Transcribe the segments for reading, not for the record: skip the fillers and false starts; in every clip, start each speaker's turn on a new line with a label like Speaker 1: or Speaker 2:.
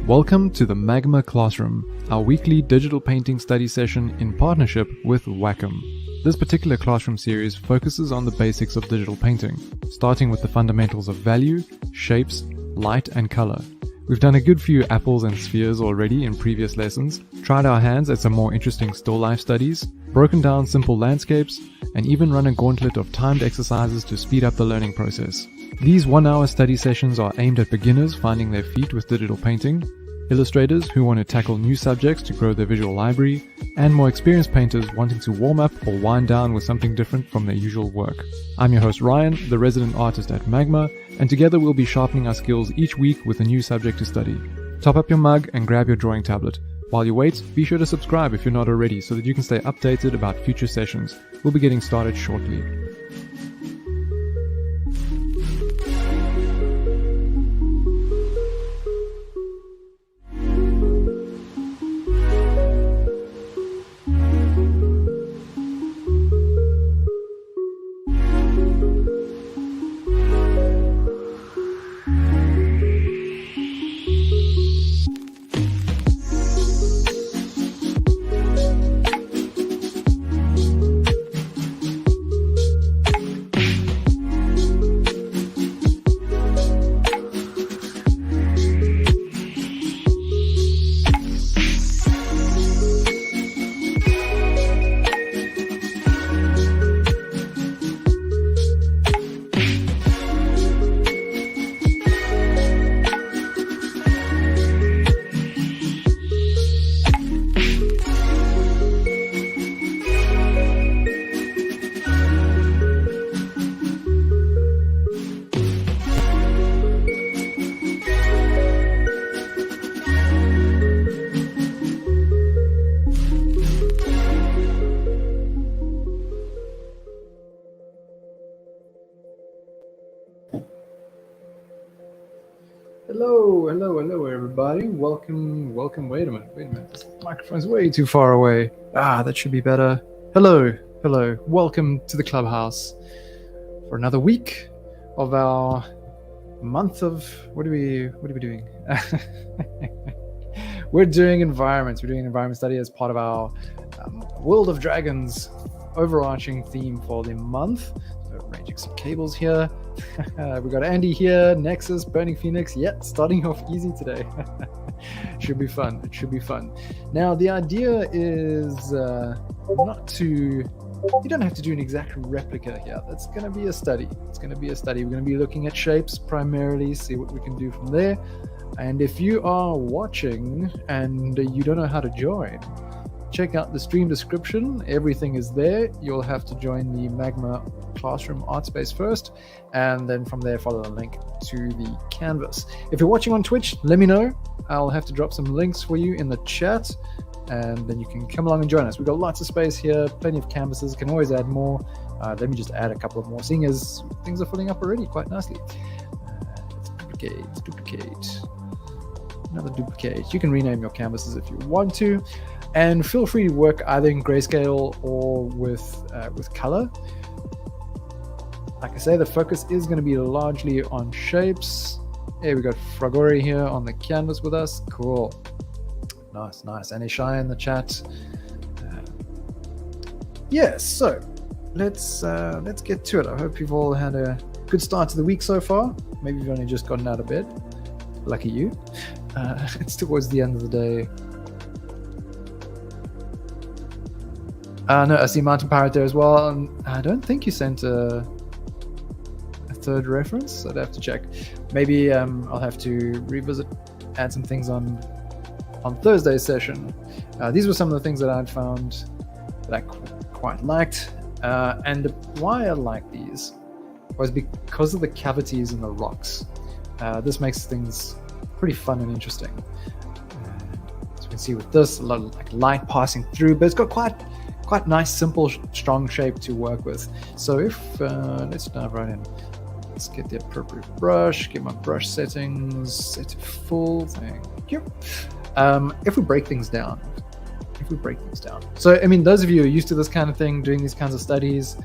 Speaker 1: Welcome to the Magma Classroom, our weekly digital painting study session in partnership with Wacom. This particular classroom series focuses on the basics of digital painting, starting with the fundamentals of value, shapes, light and color. We've done a good few apples and spheres already in previous lessons, tried our hands at some more interesting still life studies, broken down simple landscapes, and even run a gauntlet of timed exercises to speed up the learning process. These 1-hour study sessions are aimed at beginners finding their feet with digital painting, illustrators who want to tackle new subjects to grow their visual library, and more experienced painters wanting to warm up or wind down with something different from their usual work. I'm your host Ryan, the resident artist at Magma, and together we'll be sharpening our skills each week with a new subject to study. Top up your mug and grab your drawing tablet. While you wait, be sure to subscribe if you're not already so that you can stay updated about future sessions. We'll be getting started shortly. Hello everybody. Welcome. Wait a minute. This microphone's way too far away. That should be better. Hello. Welcome to the clubhouse for another week of our month of, what are we doing? We're doing environments. We're doing environment study as part of our World of Dragons overarching theme for the month. So arranging some cables here. We got Andy here, Nexus, Burning Phoenix. Starting off easy today. It should be fun. Now, the idea is you don't have to do an exact replica here. That's going to be a study. We're going to be looking at shapes primarily, see what we can do from there. And if you are watching and you don't know how to join, check out the stream description. Everything is there. You'll have to join the Magma Classroom Artspace first, and then from there follow the link to the canvas. If you're watching on Twitch, let me know. I'll have to drop some links for you in the chat, and then you can come along and join us. We've got lots of space here, plenty of canvases, can always add more. Let me just add a couple of more, seeing as things are filling up already quite nicely. Let's duplicate. Another duplicate. You can rename your canvases if you want to. And feel free to work either in grayscale or with color. Like I say, the focus is going to be largely on shapes. Hey, we got Fragori here on the canvas with us. Cool. Nice. And Ishai in the chat. So let's get to it. I hope you've all had a good start to the week so far. Maybe you've only just gotten out of bed. Lucky you. It's towards the end of the day. No, I see Mountain Pirate there as well. And I don't think you sent a third reference. I'd have to check. Maybe I'll have to add some things on Thursday's session. These were some of the things that I'd found that I quite liked. And why I like these was because of the cavities in the rocks. This makes things pretty fun and interesting. As you can see with this, a lot of like light passing through, but it's got quite nice, simple, strong shape to work with. So if let's dive right in. Let's get the appropriate brush, get my brush settings set to full. Thank you. If we break things down. So, I mean, those of you who are used to this kind of thing, doing these kinds of studies,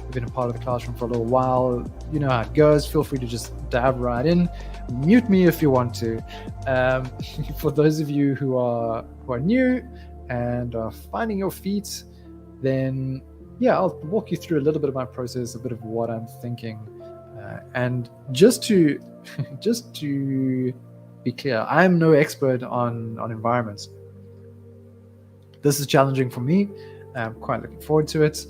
Speaker 2: you've been a part of the classroom for a little while, you know how it goes. Feel free to just dive right in. Mute me if you want to. For those of you who are new and are finding your feet, then yeah, I'll walk you through a little bit of my process, a bit of what I'm thinking, and just to be clear, I'm no expert on environments. This is challenging for me. I'm quite looking forward to it.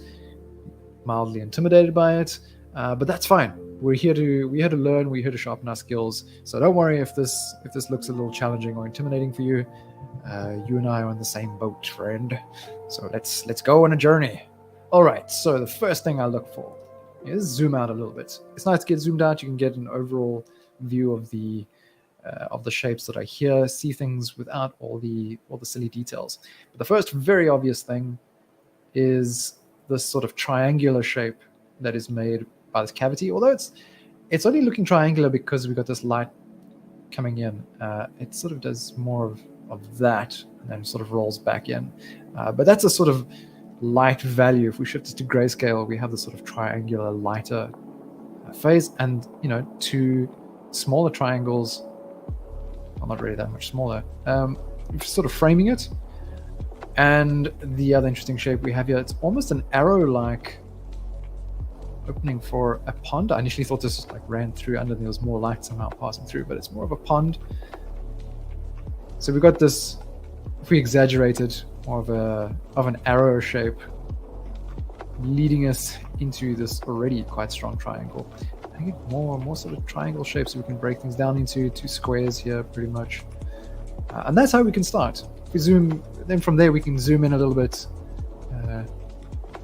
Speaker 2: Mildly intimidated by it, but that's fine. We're here to learn. We're here to sharpen our skills. So don't worry if this looks a little challenging or intimidating for you. You and I are on the same boat, friend. So let's go on a journey. All right. So the first thing I look for is zoom out a little bit. It's nice to get zoomed out. You can get an overall view of the shapes that are here. See things without all the silly details. But the first very obvious thing is this sort of triangular shape that is made by this cavity. Although it's only looking triangular because we've got this light coming in. It sort of does more of that and then sort of rolls back in. But that's a sort of light value. If we shift it to grayscale, we have this sort of triangular lighter phase, and two smaller triangles, well, not really that much smaller, sort of framing it. And the other interesting shape we have here, it's almost an arrow-like opening for a pond. I initially thought this like ran through under, there was more light somehow passing through, but it's more of a pond. So we've got this, if we exaggerate it, more of an arrow shape leading us into this already quite strong triangle. I get more sort of triangle shapes, so we can break things down into two squares here pretty much. And that's how we can start. If we zoom, then from there we can zoom in a little bit.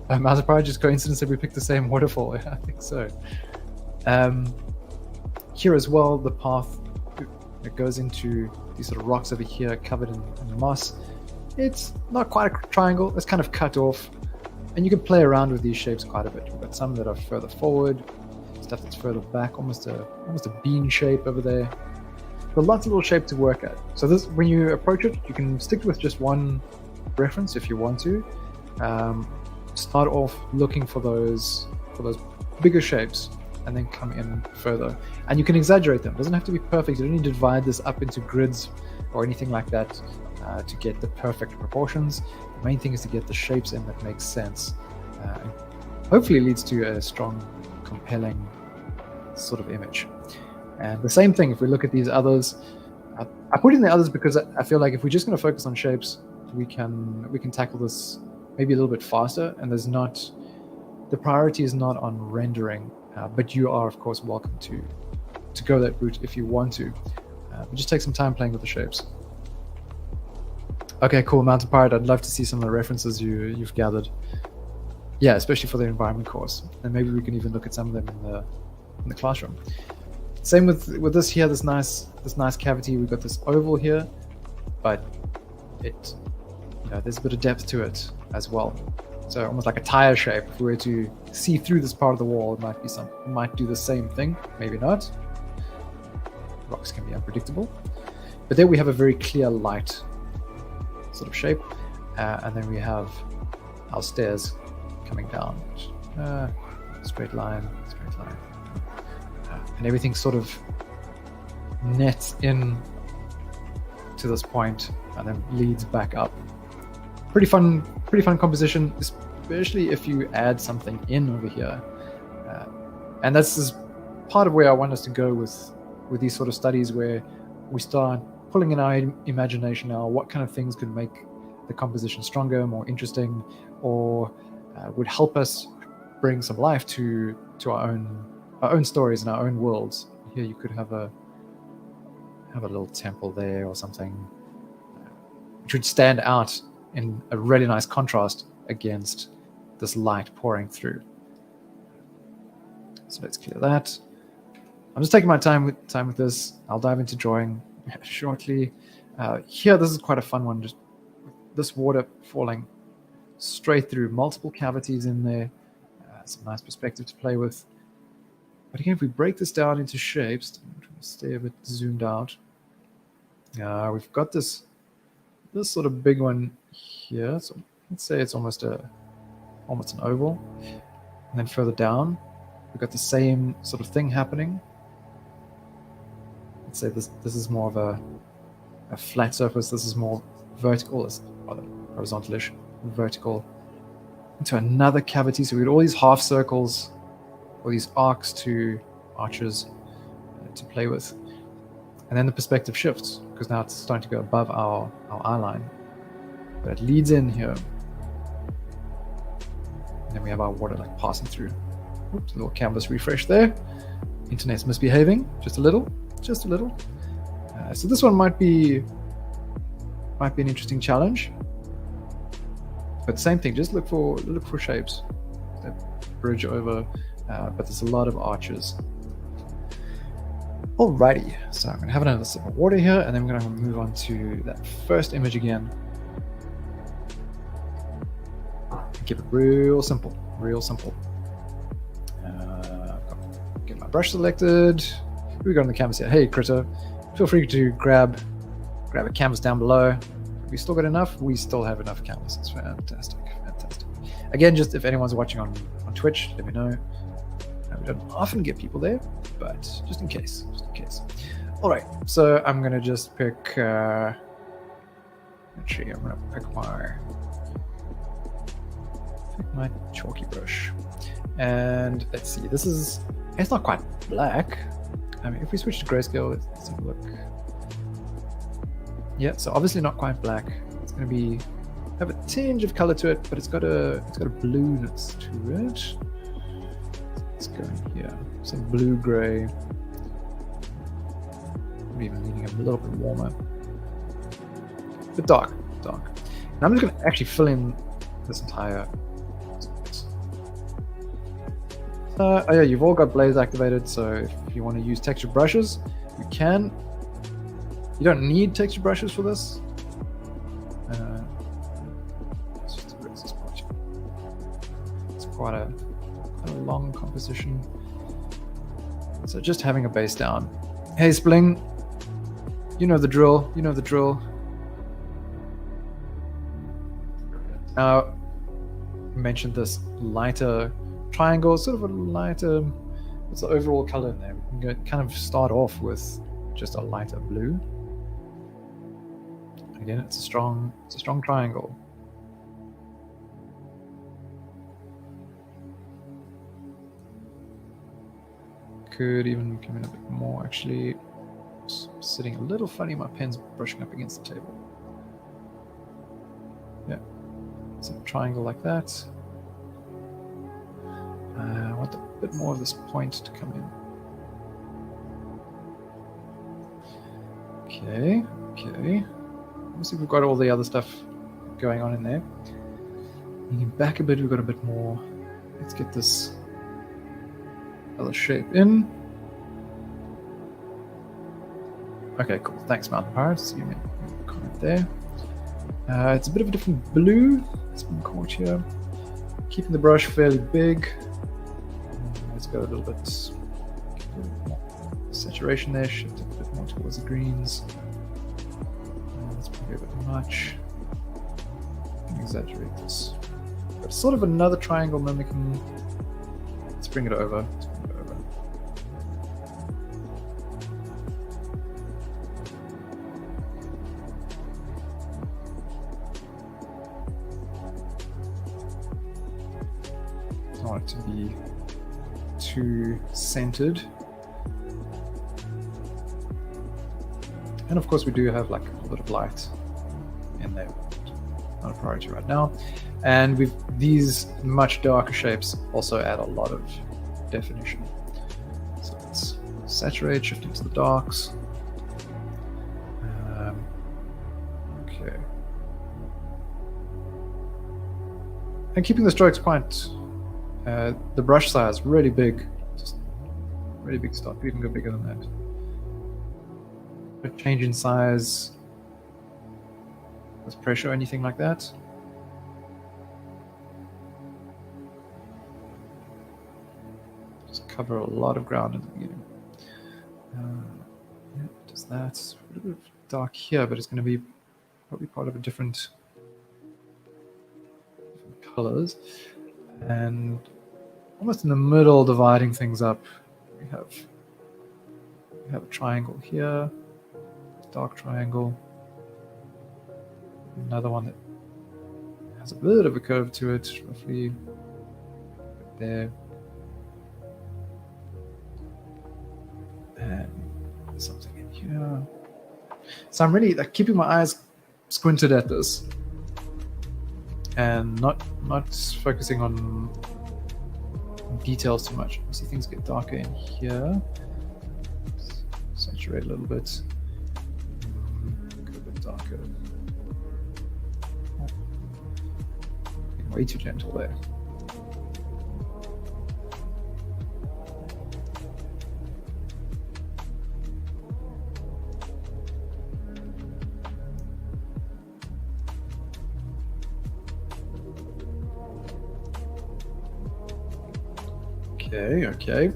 Speaker 2: Mouse probably just coincidence that we picked the same waterfall. I think so. Here as well, the path that goes into these sort of rocks over here covered in moss. It's not quite a triangle, it's kind of cut off. And you can play around with these shapes quite a bit. We've got some that are further forward, stuff that's further back, almost a bean shape over there. But lots of little shape to work at. So this, when you approach it, you can stick with just one reference if you want to. Start off looking for those bigger shapes and then come in further. And you can exaggerate them. It doesn't have to be perfect. You don't need to divide this up into grids or anything like that to get the perfect proportions. The main thing is to get the shapes in that make sense. And hopefully it leads to a strong, compelling sort of image. And the same thing, if we look at these others, I put in the others because I feel like if we're just going to focus on shapes, we can tackle this maybe a little bit faster, and the priority is not on rendering, but you are of course welcome to go that route if you want to. But just take some time playing with the shapes. Okay, cool, Mountain Pirate. I'd love to see some of the references you've gathered. Yeah, especially for the environment course, and maybe we can even look at some of them in the classroom. Same with this here, this nice cavity. We've got this oval here, but there's a bit of depth to it as well. So almost like a tire shape. If we were to see through this part of the wall, it might do the same thing. Maybe not. Rocks can be unpredictable. But there we have a very clear light sort of shape, and then we have our stairs coming down. Straight line. And everything sort of nets in to this point and then leads back up. Pretty fun composition, especially if you add something in over here. And that's just part of where I want us to go with these sort of studies, where we start pulling in our imagination now. What kind of things could make the composition stronger, more interesting, or would help us bring some life to our own stories and our own worlds. Here you could have a little temple there or something, which would stand out in a really nice contrast against this light pouring through. So let's clear that. I'm just taking my time with this. I'll dive into drawing shortly. Here, this is quite a fun one. Just this water falling straight through, multiple cavities in there. Some nice perspective to play with. But again, if we break this down into shapes, I'm trying to stay a bit zoomed out. We've got this sort of big one here. So let's say it's almost an oval. And then further down, we've got the same sort of thing happening. Let's say this is more of a flat surface. This is more vertical, rather horizontalish, vertical, into another cavity. So we get all these half circles, or these arches to play with. And then the perspective shifts, because now it's starting to go above our eye line. But it leads in here. And then we have our water like passing through. Oops, a little canvas refresh there. Internet's misbehaving just a little. So this one might be an interesting challenge. But same thing, just look for shapes that bridge over. But there's a lot of arches. Alrighty, so I'm going to have another sip of water here, and then we're going to move on to that first image again. Keep it real simple, Get my brush selected. We got on the canvas here. Hey, Critter, feel free to grab a canvas down below. We still got enough? We still have enough canvas. It's fantastic. Again, just if anyone's watching on Twitch, let me know. We don't often get people there, but just in case. All right, so I'm gonna just pick. Actually, I'm gonna pick my chalky brush, and let's see. It's not quite black. I mean, if we switch to grayscale, let's have a look. Yeah, so obviously not quite black. It's gonna have a tinge of color to it, but it's got a blueness to it. Let's go in here. Some blue-gray. Maybe even leaning a little bit warmer. But dark. And I'm just going to actually fill in this entire space. Oh yeah, you've all got Blaze activated, so if you want to use texture brushes, you can. You don't need texture brushes for this. Let's just erase this part. It's quite a long composition. So just having a base down. Hey Spling, you know the drill. Now, I mentioned this lighter triangle, sort of a lighter. What's the overall color in there? We can kind of start off with just a lighter blue. Again, it's a strong triangle. Could even come in a bit more. Actually, it's sitting a little funny. My pen's brushing up against the table. Yeah, it's a triangle like that. I want a bit more of this point to come in. Okay. Obviously, we've got all the other stuff going on in there. Leaning back a bit, we've got a bit more. Let's get this other shape in. Okay, cool. Thanks, Mountain Pirates. You made a comment there. It's a bit of a different blue. It's been caught here. Keeping the brush fairly big. Let's go a little bit more saturation there. Shift it a bit more towards the greens. That's probably a bit much. I can exaggerate this. But sort of another triangle mimicking. Let's bring it over. I want it to be too centered. And of course we do have like a little bit of light in there. Not a priority right now. And with these much darker shapes also add a lot of definition. So let's saturate, shift into the darks. Okay. And keeping the strokes quite the brush size really big, just really big stuff. You can go bigger than that. A change in size with pressure or anything like that. Just cover a lot of ground in the beginning. Yeah, does that. A little bit dark here, but it's going to be probably part of a different colors. And almost in the middle, dividing things up. We have a triangle here, dark triangle, another one that has a bit of a curve to it, roughly there, and something in here. So I'm really like keeping my eyes squinted at this and not focusing on details too much. You see things get darker in here. Saturate a little bit. Go a bit darker. Way too gentle there. Okay.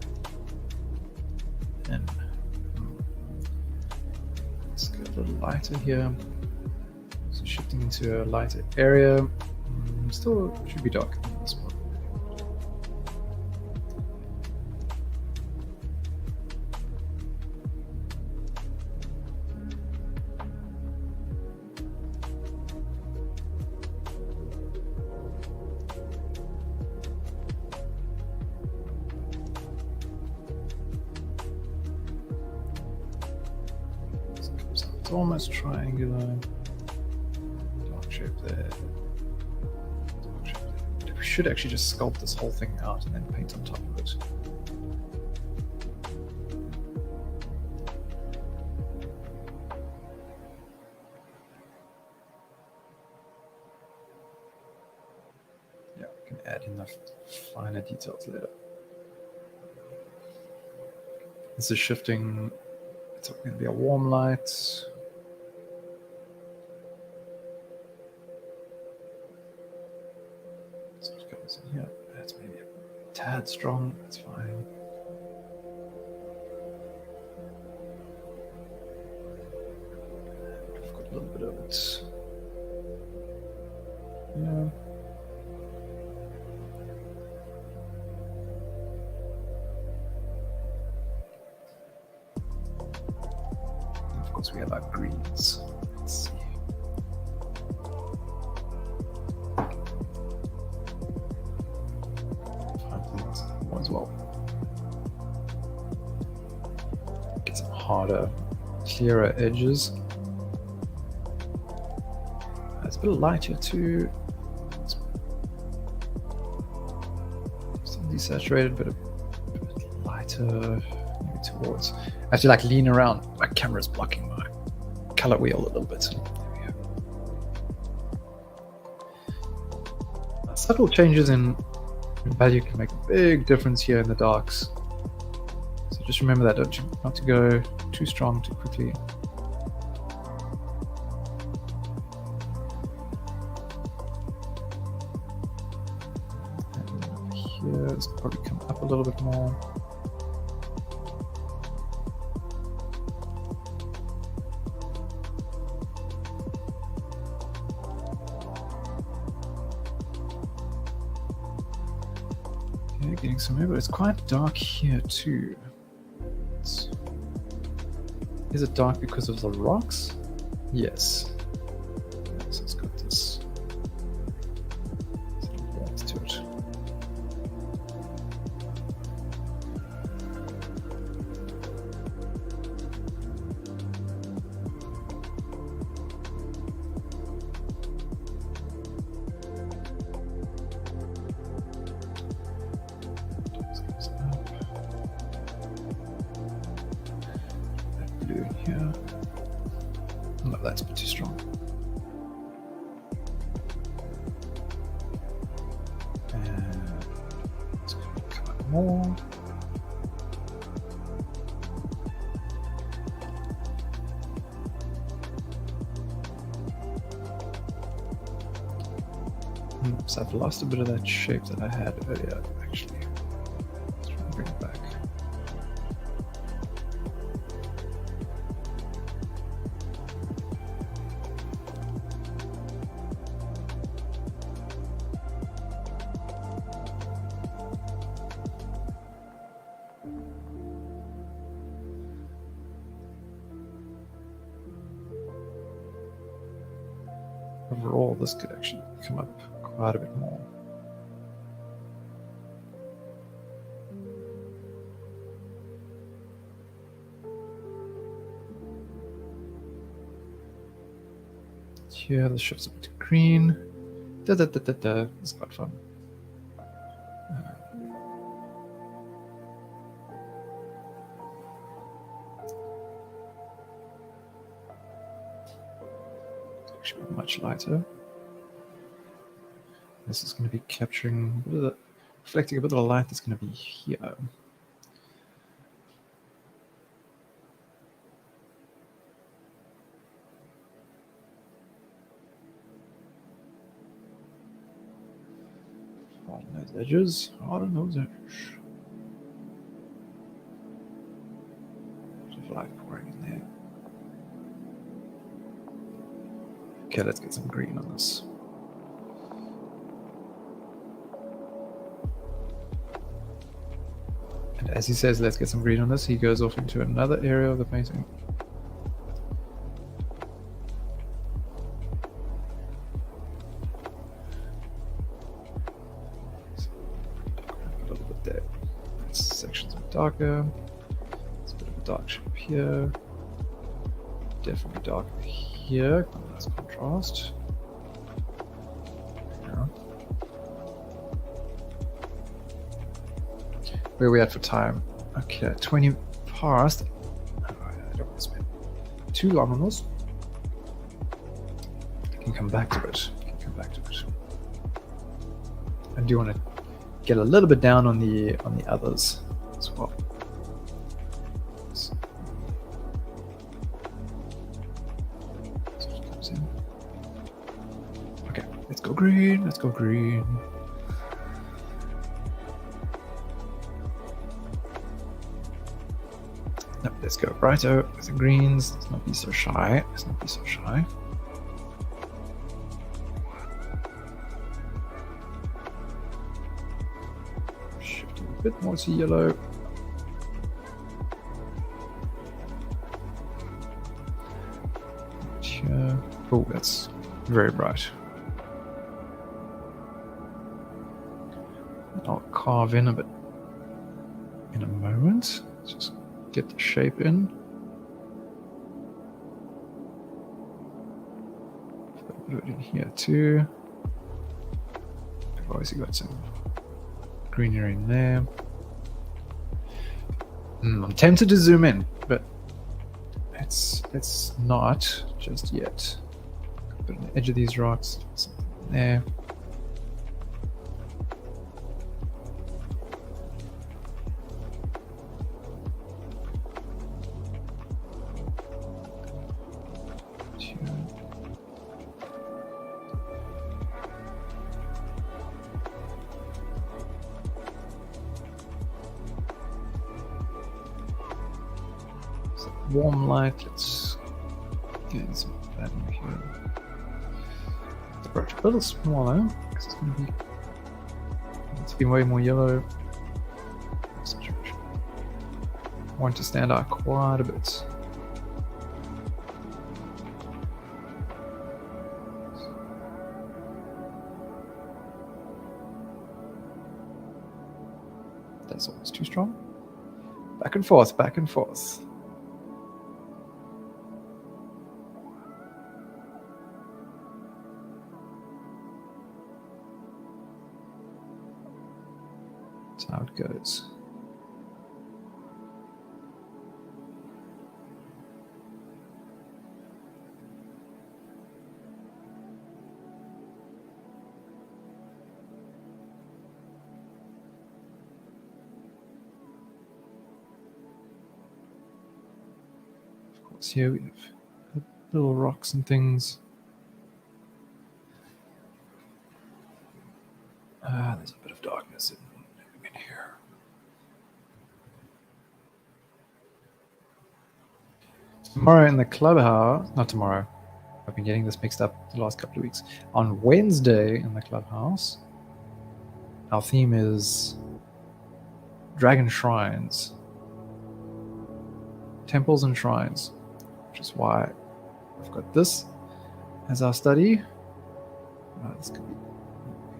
Speaker 2: And let's go a little lighter here. So shifting into a lighter area. Still should be dark in this one. It's almost triangular. Dark shape there. We should actually just sculpt this whole thing out and then paint on top of it. Yeah, we can add in the finer details later. This is shifting. It's going to be a warm light. So it goes in here. That's maybe a tad strong. That's fine. I've got a little bit of it. Yeah. Of course, we have our greens. Let's see. As well. Get some harder, clearer edges. It's a bit lighter too. Still desaturated, but a bit lighter, maybe towards. I have to like lean around. My camera's blocking my color wheel a little bit. There we go. Subtle changes in value can make a big difference here in the darks. So just remember that, not to go too strong too quickly. And here, it's probably come up a little bit more. Getting some here, but it's quite dark here too. Is it dark because of the rocks? Yes. So it's got this warmth to it. Here. No, that's a bit too strong. And it's going to come up more. Oops, I've lost a bit of that shape that I had earlier, actually. Let's try and bring it back. overall, this could actually come up quite a bit more. Here, this shifts a bit to green. It's quite fun. It's actually much lighter. This is going to be capturing a bit of the, reflecting a bit of the light that's going to be here. Harden those edges. Harden those edges. Bit of light pouring in there. Okay, let's get some green on this. And as he says, let's get some green on this, he goes off into another area of the painting. A little bit there. This section's a bit darker. It's a bit of a dark shape here. Definitely darker here. Nice contrast. Yeah. Where are we at for time? Okay, 20 past. I don't want to spend too long on this. I can come back to it. I do want to get a little bit down on the others as well. So it comes in. Okay, let's go green. Let's go green. No, let's go brighter with the greens. Let's not be so shy. Shifting a bit more to yellow. Here. Oh, that's very bright. I'll carve in a bit in a moment. Just get the shape in. Put it in here too. I've obviously got some greenery in there. I'm tempted to zoom in, but it's not just yet. Put on the edge of these rocks, something there. Warm light, let's get some pattern here. The brush a little smaller because it's going to be, it's been way more yellow. I want to stand out quite a bit. That's almost too strong. Back and forth, back and forth. That's how it goes. Of course, here we have little rocks and things. There's a bit of darkness in here. Tomorrow in the clubhouse, not tomorrow, I've been getting this mixed up the last couple of weeks. On Wednesday in the clubhouse, our theme is dragon shrines, temples and shrines, which is why I've got this as our study. This could be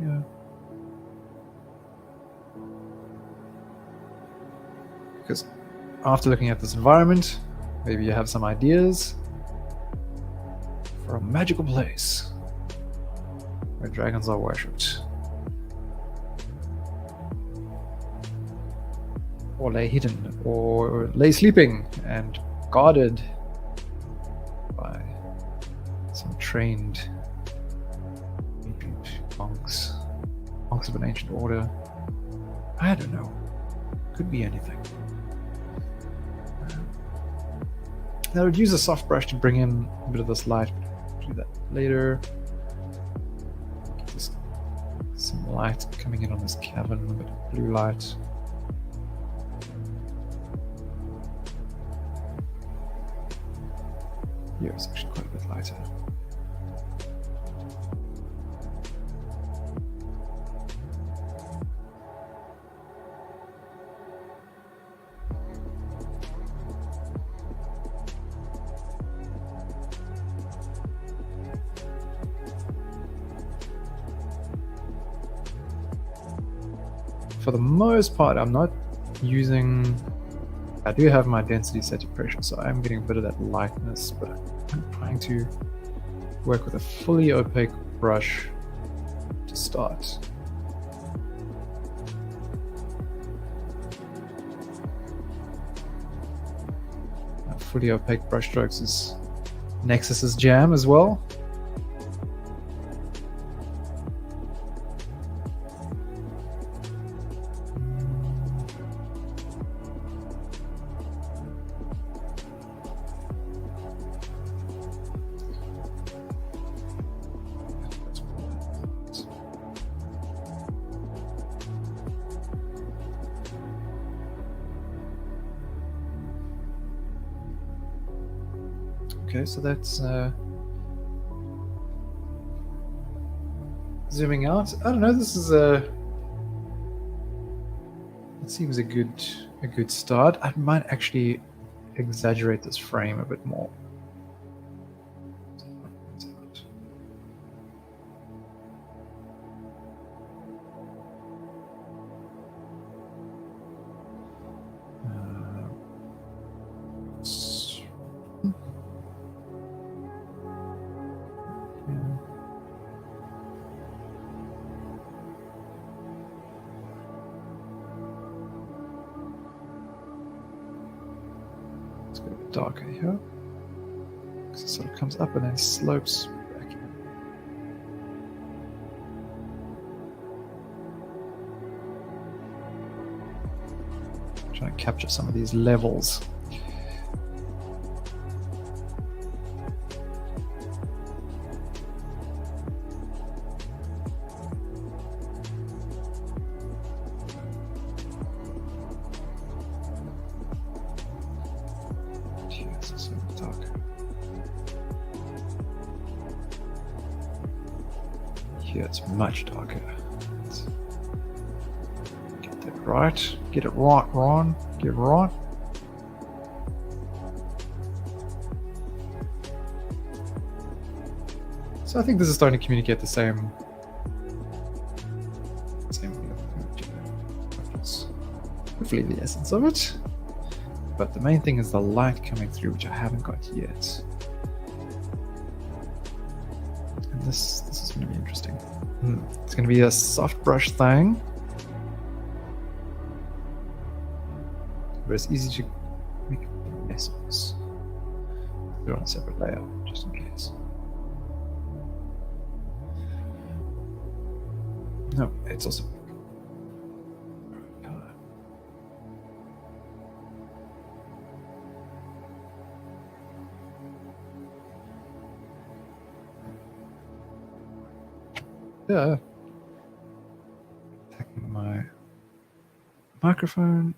Speaker 2: here. Because after looking at this environment, maybe you have some ideas for a magical place where dragons are worshipped. Or lay hidden, or lay sleeping and guarded by some trained ancient monks of an ancient order. I don't know. Could be anything. Now I would use a soft brush to bring in a bit of this light. Do that later. Just some light coming in on this cavern, a bit of blue light. Here it's actually quite a bit lighter. For the most part, I'm not using... I do have my density set to pressure, so I'm getting a bit of that lightness, but I'm trying to work with a fully opaque brush to start. Fully opaque brush strokes is Nexus's jam as well. Okay, so that's zooming out. I don't know. This is it seems a good start. I might actually exaggerate this frame a bit more. Darker here, because it sort of comes up and then slopes back in. Trying to capture some of these levels. Here it's much darker. Let's get that right. Get it right, Ron. Get it right. So I think this is starting to communicate the same hopefully the essence of it. But the main thing is the light coming through, which I haven't got yet. And this is going to be interesting. It's going to be a soft brush thing, but it's easy to make a mess of this. Do it on a separate layer, just in case. No, it's also color. Yeah. Taking my microphone.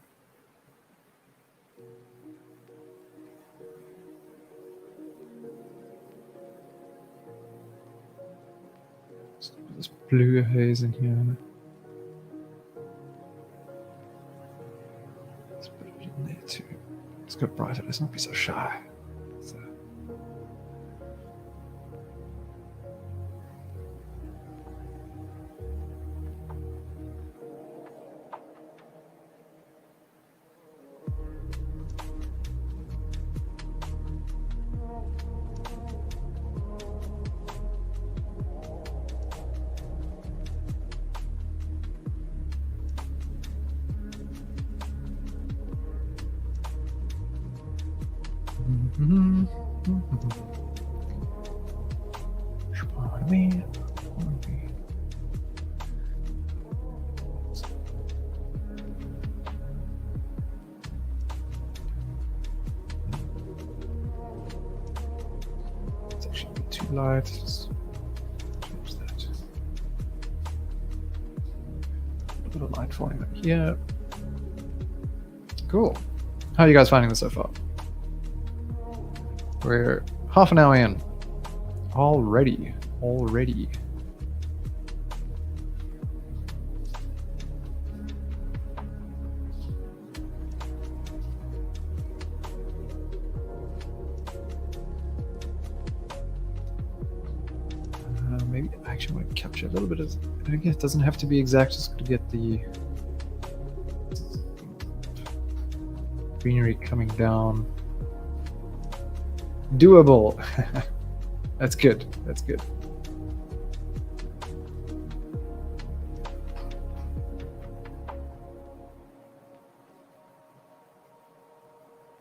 Speaker 2: There's blue haze in here. Let's put it in there too. Let's go brighter. Let's not be so shy. So. Mm-hmm. Pardon me. It's actually a bit too light. Let's change that. A bit of light falling up here. Cool. How are you guys finding this so far? We're half an hour in. Already. Maybe I actually want to capture a little bit of. Again, it doesn't have to be exact, just to get the greenery coming down. Doable. That's good. That's good.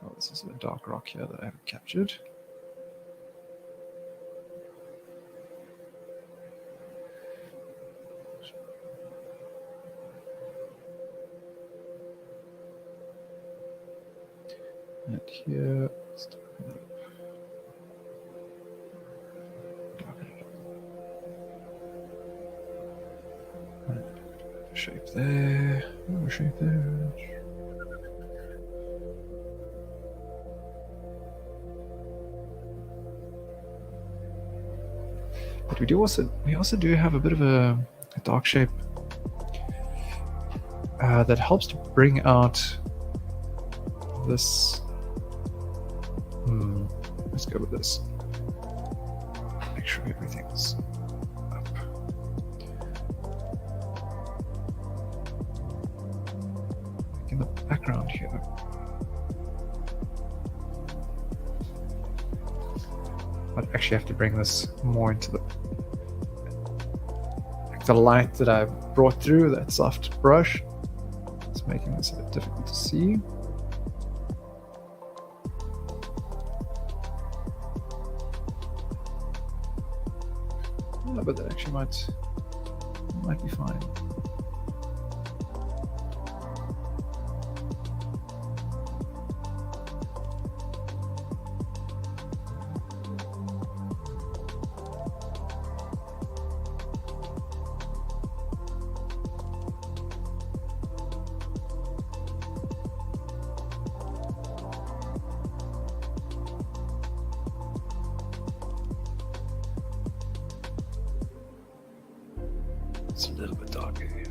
Speaker 2: Oh, this is a dark rock here that I haven't captured. And here, shape there, shape there. But we also do have a bit of a dark shape that helps to bring out this. Let's go with this. Make sure everything's up. In the background here. I'd actually have to bring this more into the light that I brought through that soft brush. It's making this a bit difficult to see. But that actually might be fine. It's a little bit darker here.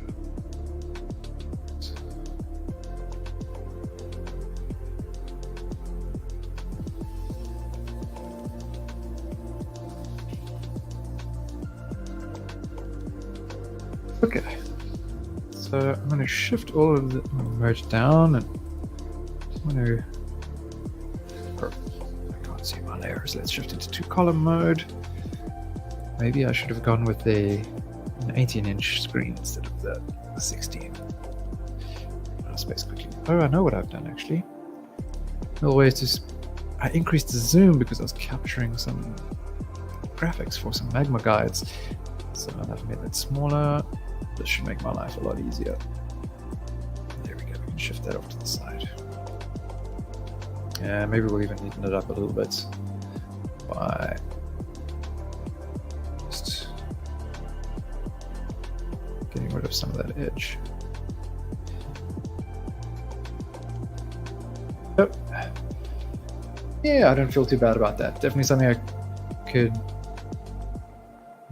Speaker 2: Okay, so I'm going to shift all of the merge down, and I'm going to. I can't see my layers. Let's shift into 2-column mode. Maybe I should have gone with an 18-inch screen instead of the 16. Space quickly. Oh, I know what I've done actually. Another way is I increased the zoom because I was capturing some graphics for some Magma guides. So I've made that smaller. This should make my life a lot easier. There we go. We can shift that off to the side. Yeah, maybe we'll even neaten it up a little bit by just getting rid of some of that edge. Yep. Yeah, I don't feel too bad about that. Definitely something I could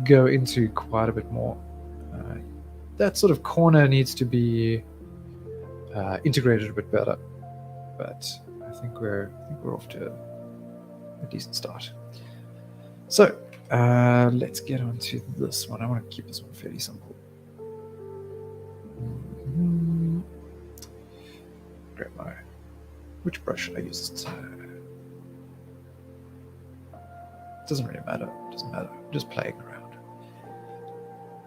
Speaker 2: go into quite a bit more. That sort of corner needs to be integrated a bit better, but I think we're off to a decent start. So let's get on to this one. I want to keep this one fairly simple. Grab my. Which brush should I use this time? Doesn't really matter. Doesn't matter. I'm just playing around.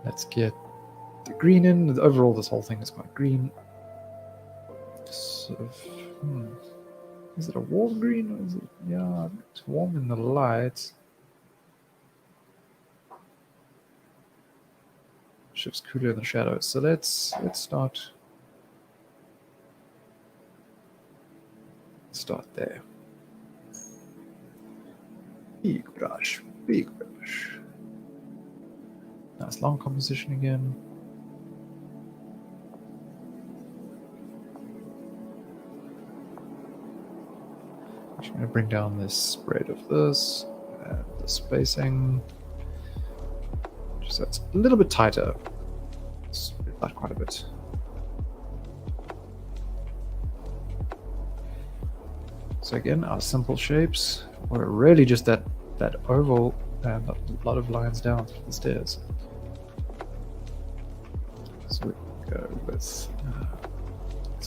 Speaker 2: Let's get the green in. Overall, this whole thing is quite green. Sort of. Is it a warm green or is it? Yeah, it's warm in the light. Shifts cooler in the shadows. So let's start there. Big brush. Nice long composition again. I'm just going to bring down this spread of this and the spacing. Just so it's a little bit tighter. Spread that quite a bit. So again, our simple shapes were really just that oval and a lot of lines down the stairs. So we go with, it's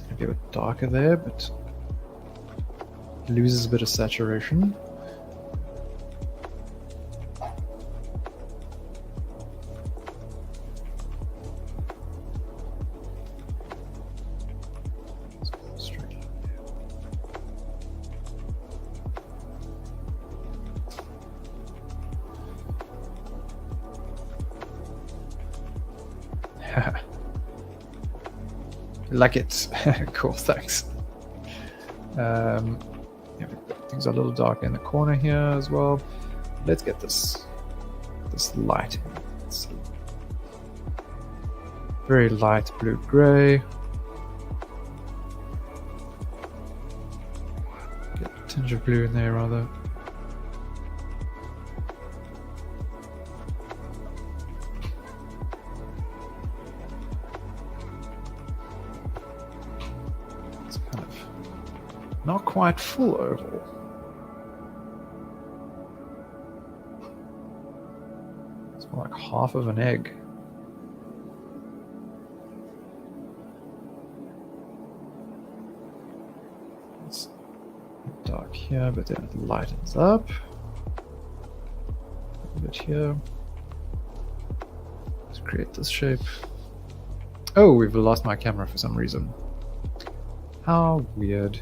Speaker 2: going to be a bit darker there, but loses a bit of saturation. Like it. Cool, thanks. Yeah, things are a little darker in the corner here as well. Let's get this lighting. It's very light blue-gray. Get a tinge of blue in there rather. Not quite full oval. It's more like half of an egg. It's dark here, but then it lightens up. A bit here. Let's create this shape. Oh, we've lost my camera for some reason. How weird.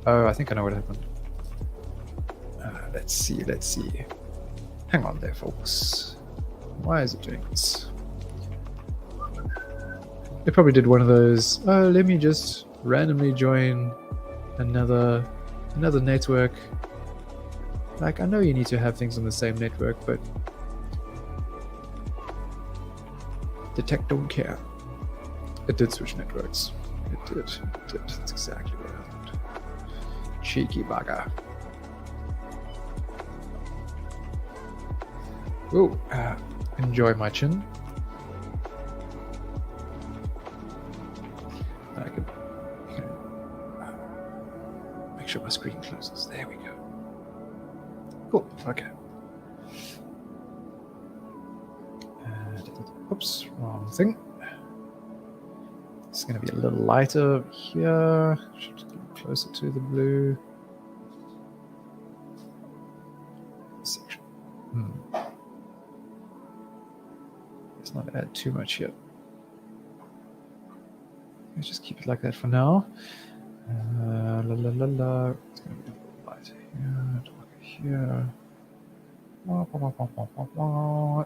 Speaker 2: Oh, I think I know what happened. Let's see. Hang on there, folks. Why is it doing this? It probably did one of those, oh, let me just randomly join another network. Like, I know you need to have things on the same network, but Detect don't care. It did switch networks. It did. That's exactly what happened. Cheeky bugger. Ooh, enjoy my chin. I can make sure my screen closes. There we go. Cool. Okay. Oops, wrong thing. It's going to be a little lighter here. Should get closer to the blue. Section. Let's not add too much here. Let's just keep it like that for now. It's going to be a little lighter here, darker here.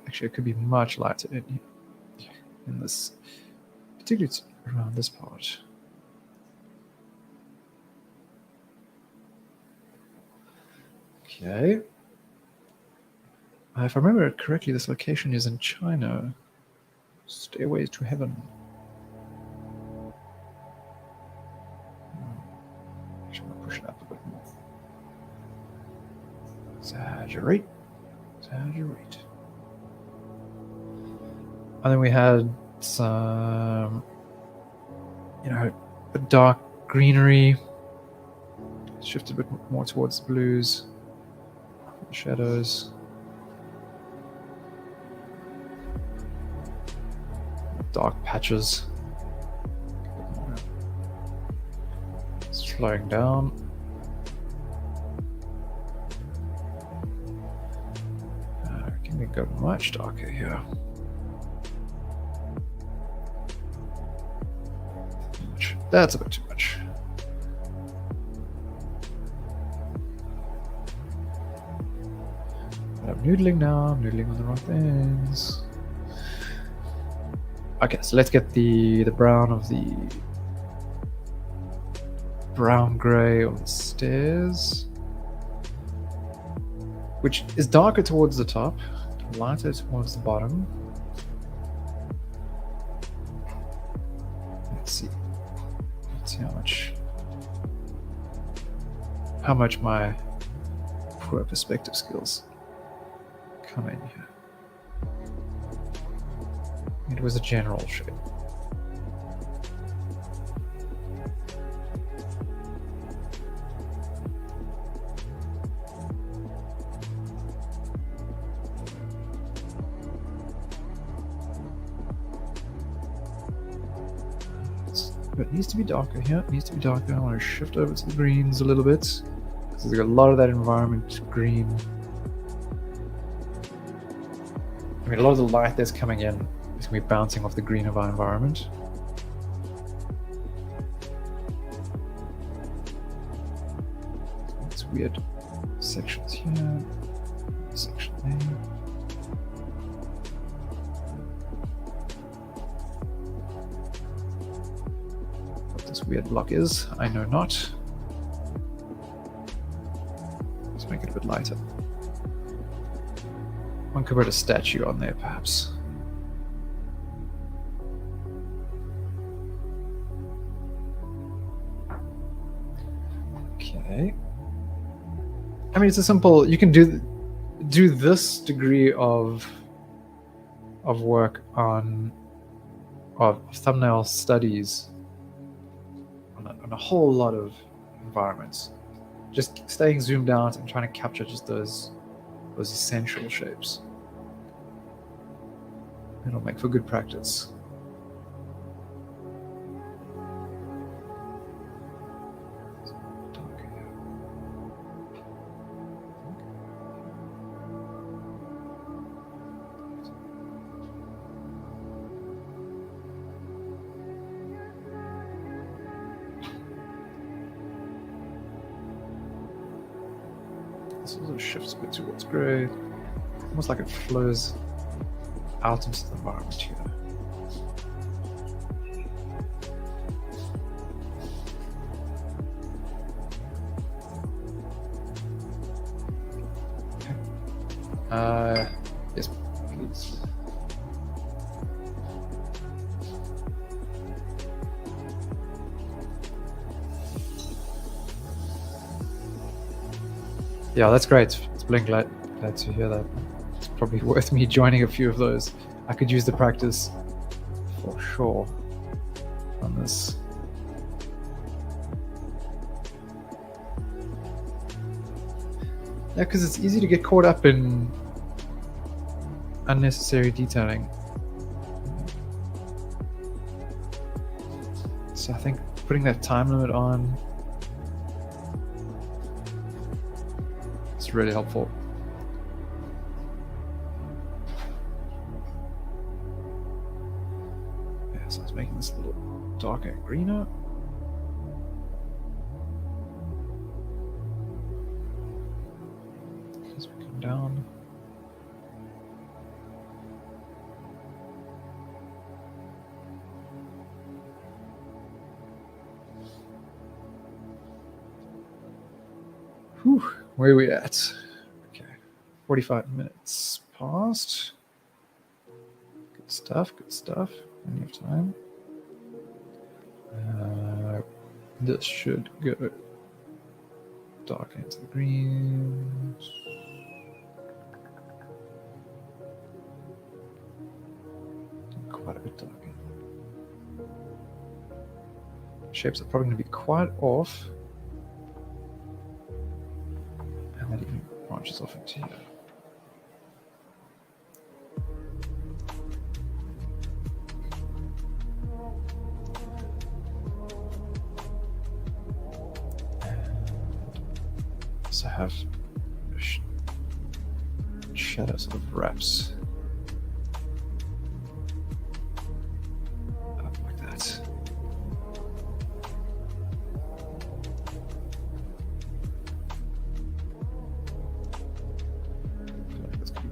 Speaker 2: Actually, it could be much lighter in here. In this, particularly around this part. Okay. If I remember it correctly, this location is in China. Stairway to Heaven. Actually, I'm going to push it up a bit more. Exaggerate. And then we had some, a dark greenery. Shifted a bit more towards the blues. The shadows. Dark patches. Slowing down. Can we go much darker here? That's a bit too much. But I'm noodling now. I'm noodling on the wrong things. Okay, so let's get the brown of the brown gray of the stairs, which is darker towards the top, lighter towards the bottom. Let's see how much my poor perspective skills come in here. It was a general shape. But it needs to be darker here. It needs to be darker. I want to shift over to the greens a little bit, because there's a lot of that environment green. I mean, a lot of the light that's coming in is going to be bouncing off the green of our environment. It's weird sections here, section there. What this weird block is, I know not. Let's make it a bit lighter. One could put a statue on there, perhaps. Okay. I mean, it's a simple. You can do this degree of work of thumbnail studies on a whole lot of environments. Just staying zoomed out and trying to capture just those essential shapes. It'll make for good practice. This also shifts a bit towards grey. Almost like it flows out into the environment here. Okay. Yes, please. Yeah, that's great. It's Blink. Glad to hear that. It's probably worth me joining a few of those. I could use the practice for sure on this. Yeah, because it's easy to get caught up in unnecessary detailing. So I think putting that time limit on is really helpful. Yeah, so I was making this a little darker and greener. As we come down. Whew, where are we at? Okay, 45 minutes past. Good stuff, good stuff. Plenty of time. This should go dark into the greens. Quite a bit darker. Shapes are probably going to be quite off. And that even branches off into here. So have shadow sort of wraps up like that.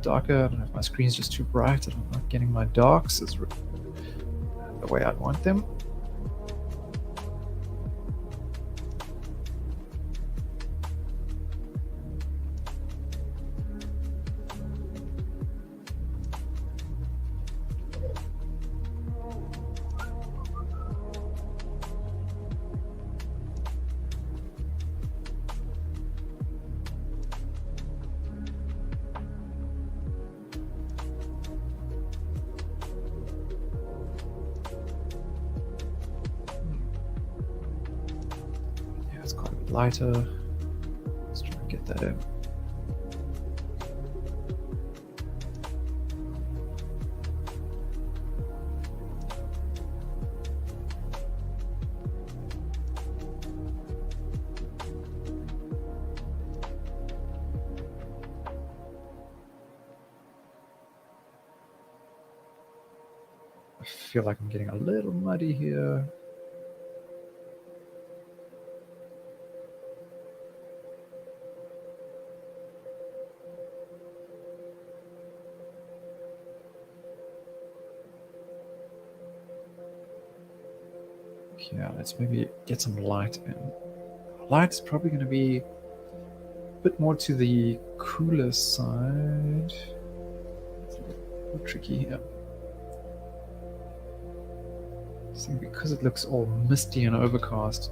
Speaker 2: bit darker. I don't know if my screen's just too bright and I'm not getting my darks as the way I'd want them. It's quite a bit lighter. Let's try and get that in. I feel like I'm getting a little muddy here. Yeah, let's maybe get some light in. Light is probably going to be a bit more to the cooler side. It's a bit tricky here. I think because it looks all misty and overcast,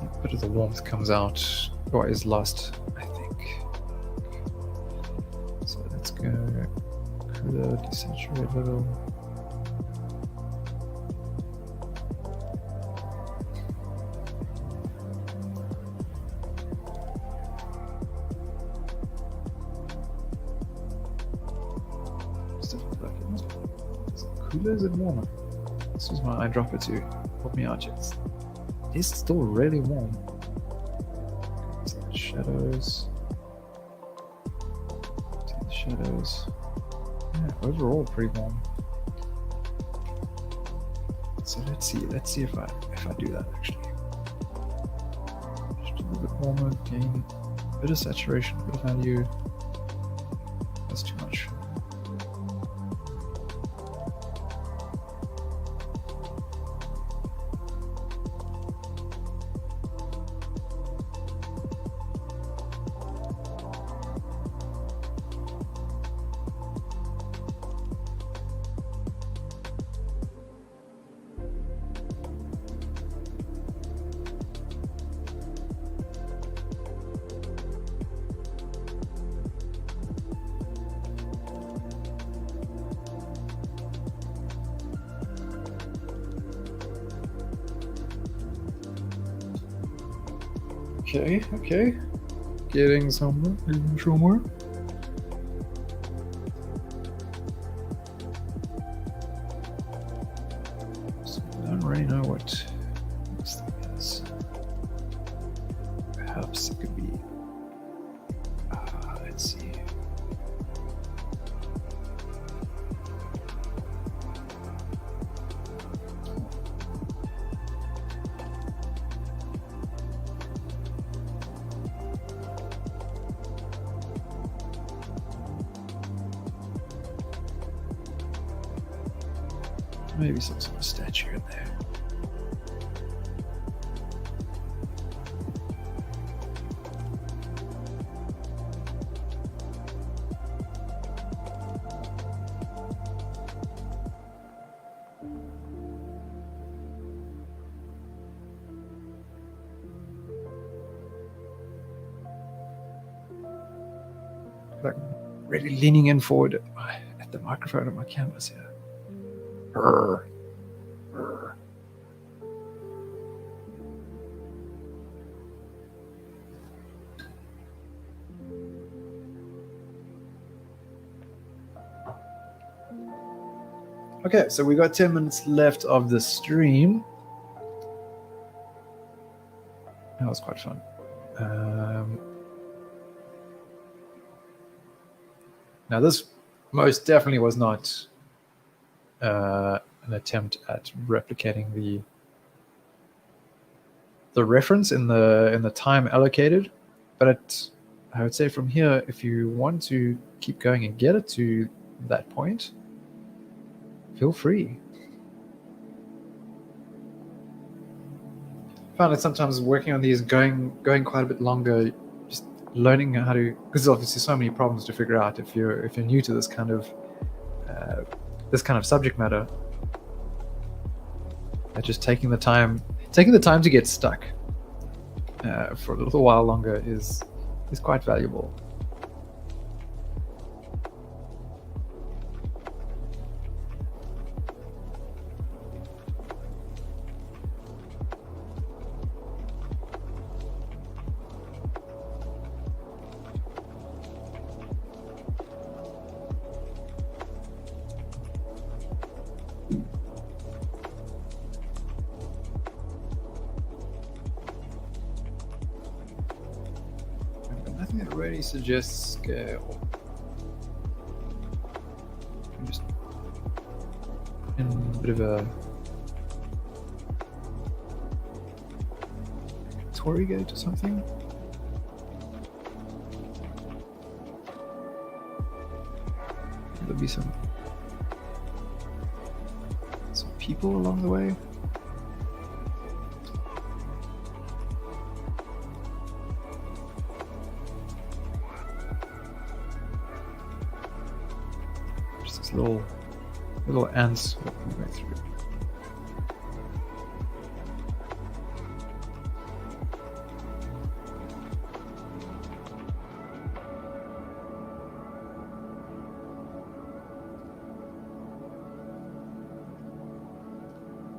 Speaker 2: a bit of the warmth comes out, or is lost, I think. So let's go cooler, desaturate a little. Is it cooler? Is it warmer? This is my eyedropper to help me out. It's still really warm. Some shadows. Take the shadows. Yeah, overall pretty warm. So let's see if I do that actually. Just a little bit warmer, gain a bit of saturation, a bit of value. That's too much. Okay. Getting somewhere. So I don't really know what this thing is. Perhaps it could be. Let's see. Maybe some sort of statue in there. Like really leaning in forward at the microphone of my canvas here. Brr. Brr. Okay, so we got 10 minutes left of the stream. That was quite fun. Now this most definitely was not an attempt at replicating the reference in the time allocated, but I would say from here, if you want to keep going and get it to that point, feel free. I found that sometimes working on these going quite a bit longer, just learning how to, because there's obviously so many problems to figure out if you're new to this kind of subject matter. Just taking the time to get stuck for a little while longer is quite valuable. Nothing that really suggests scale. I'm just in a bit of a Tory gate or something. There'll be some people along the way. Little ants walking right through.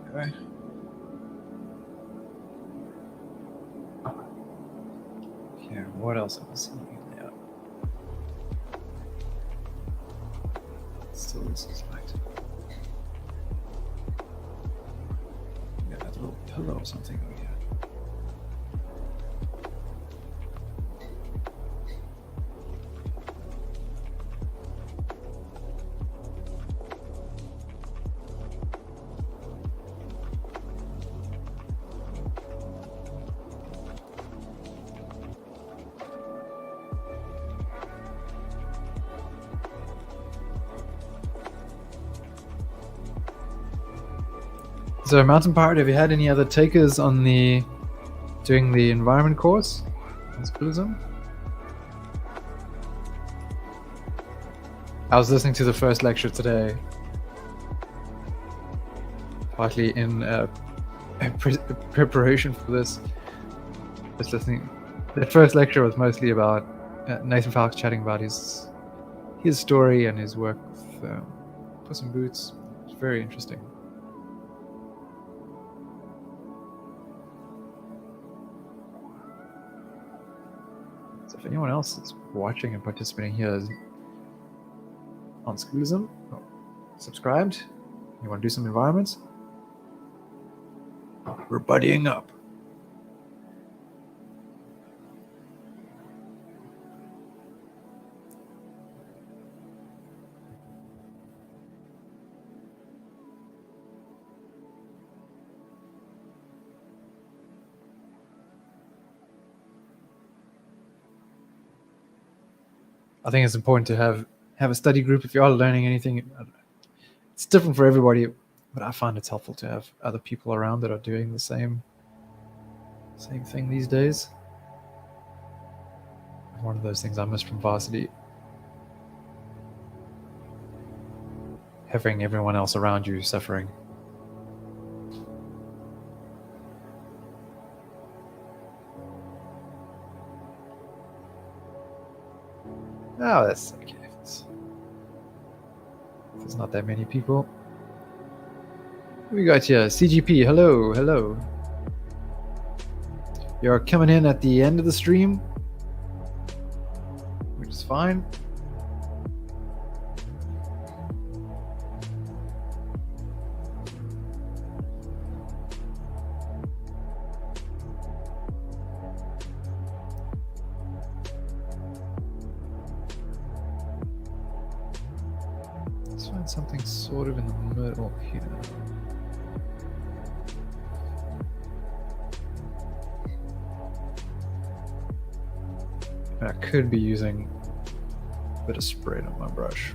Speaker 2: Okay. Yeah, what else am I seeing? Still this is light. Yeah, that little pillow or something over here. So, Mountain Pirate, have you had any other takers on doing the environment course on Spillism? I was listening to the first lecture today, partly in preparation for this. Just listening. The first lecture was mostly about Nathan Falks chatting about his story and his work with Puss in Boots. It's very interesting. If anyone else is watching and participating here is on Schoolism, subscribed, you want to do some environments, we're buddying up. I think it's important to have a study group if you are learning anything. It's different for everybody, but I find it's helpful to have other people around that are doing the same thing these days. One of those things I missed from varsity. Having everyone else around you suffering. Oh, that's okay. There's not that many people. Who we got here? CGP, hello. You're coming in at the end of the stream, which is fine. Let's find something sort of in the middle here. I could be using a bit of spread on my brush.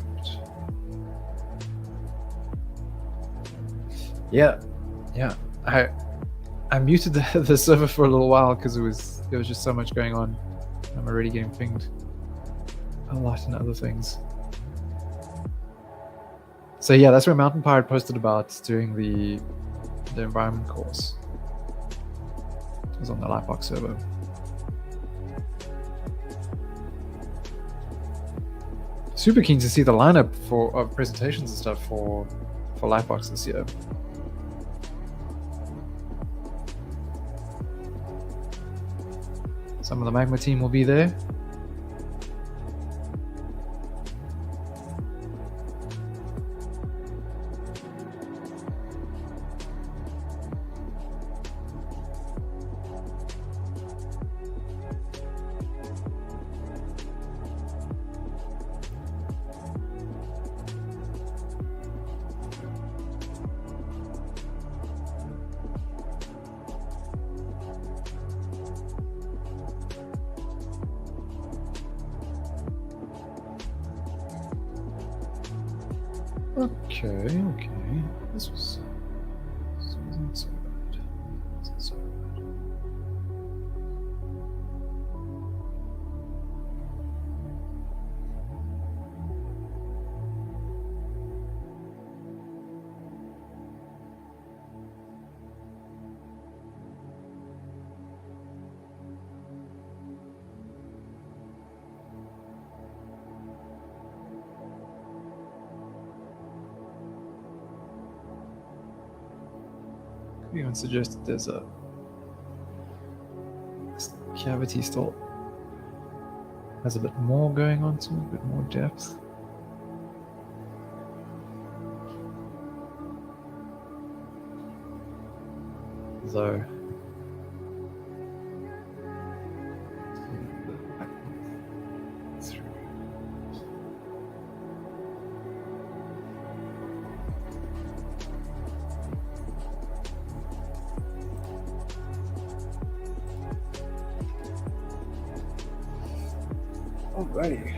Speaker 2: Yeah. I muted the server for a little while because there was just so much going on. I'm already getting pinged a lot and other things. So yeah, that's where Mountain Pirate posted about doing the environment course. It was on the Lightbox server. Super keen to see the lineup of presentations and stuff for Lightbox this year. Some of the Magma team will be there. Okay. This wasn't so bad. Wasn't so bad. Could even suggest that there's this cavity still has a bit more going on to it, a bit more depth. So alrighty.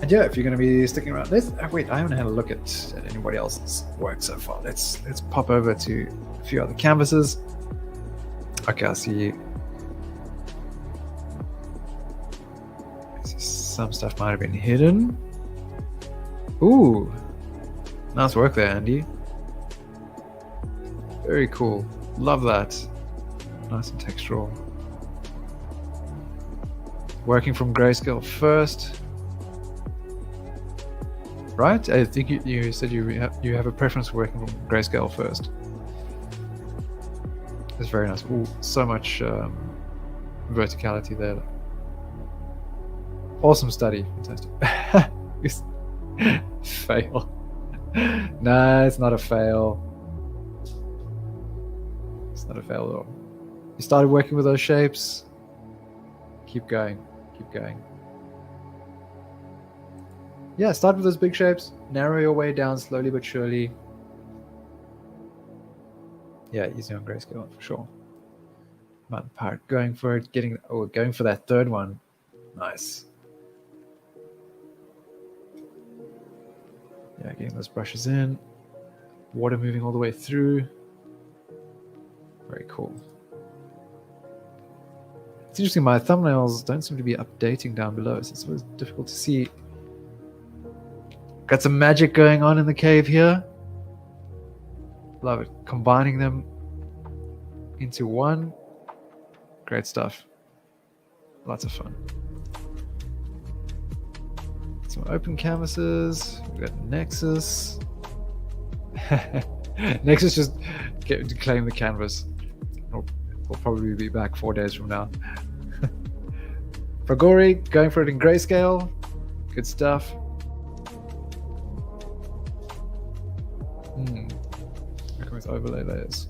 Speaker 2: And yeah, if you're going to be sticking around, wait, I haven't had a look at anybody else's work so far. Let's pop over to a few other canvases. Okay, I see. Some stuff might have been hidden. Ooh, nice work there, Andy. Very cool. Love that. Nice and textural. Working from grayscale first. Right? I think you said you have a preference for working from grayscale first. It's very nice. Ooh, so much verticality there. Awesome study. Fantastic. Fail. No, it's not a fail. It's not a fail at all. You started working with those shapes. Keep going. Keep going. Yeah, start with those big shapes. Narrow your way down slowly but surely. Yeah, easy on grayscale for sure. Mountain Pirate going for it, going for that third one. Nice. Yeah, getting those brushes in. Water moving all the way through. Very cool. It's interesting, my thumbnails don't seem to be updating down below, so it's always difficult to see. Got some magic going on in the cave here. Love it. Combining them into one. Great stuff. Lots of fun. Some open canvases. We've got Nexus. Nexus just to claim the canvas. We'll probably be back 4 days from now. Fagori going for it in grayscale. Good stuff. Working with overlay layers.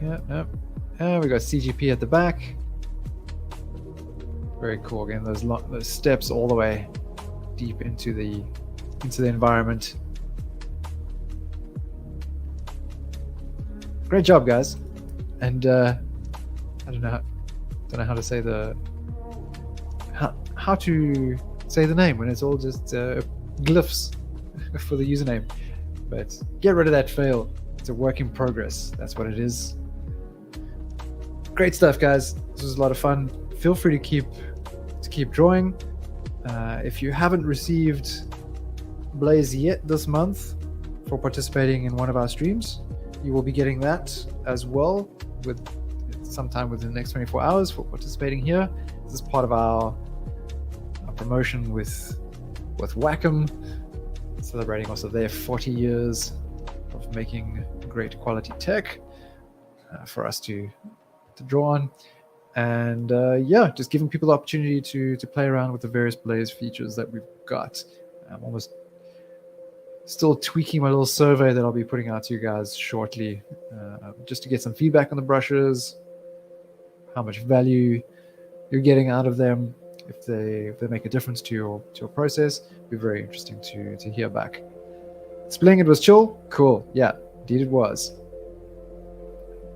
Speaker 2: Yeah. And we got CGP at the back. Very cool. Again, those steps all the way deep into the into the environment. Great job, guys. And I don't know how to say how to say the name when it's all just glyphs for the username. But get rid of that fail. It's a work in progress. That's what it is. Great stuff, guys. This was a lot of fun. Feel free to keep drawing. If you haven't received Blaze yet this month for participating in one of our streams, you will be getting that as well sometime within the next 24 hours for participating here. This is part of our promotion with Wacom, celebrating also their 40 years of making great quality tech for us to draw on. And just giving people the opportunity to play around with the various Blaze features that we've got. I'm almost still tweaking my little survey that I'll be putting out to you guys shortly, just to get some feedback on the brushes, how much value you're getting out of them, if they make a difference to your process. It'll be very interesting to hear back. Spilling it was chill? Cool. Yeah, indeed it was.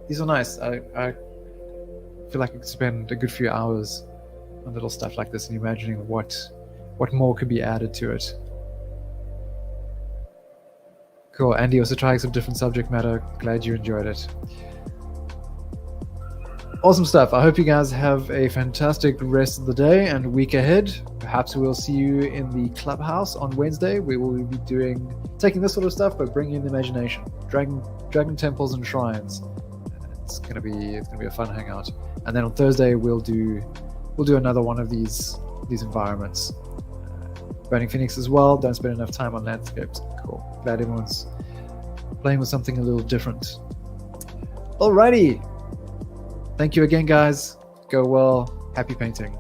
Speaker 2: These are nice. I feel like I could spend a good few hours on little stuff like this and imagining what more could be added to it. Cool. Andy also trying some different subject matter. Glad you enjoyed it. Awesome stuff. I hope you guys have a fantastic rest of the day and week ahead. Perhaps we'll see you in the clubhouse on Wednesday. We will be taking this sort of stuff, but bringing in the imagination. Dragon temples and shrines. It's gonna be a fun hangout. And then on Thursday we'll do another one of these environments. Burning Phoenix as well. Don't spend enough time on landscapes. Cool. Glad everyone's playing with something a little different. Alrighty. Thank you again, guys. Go well. Happy painting.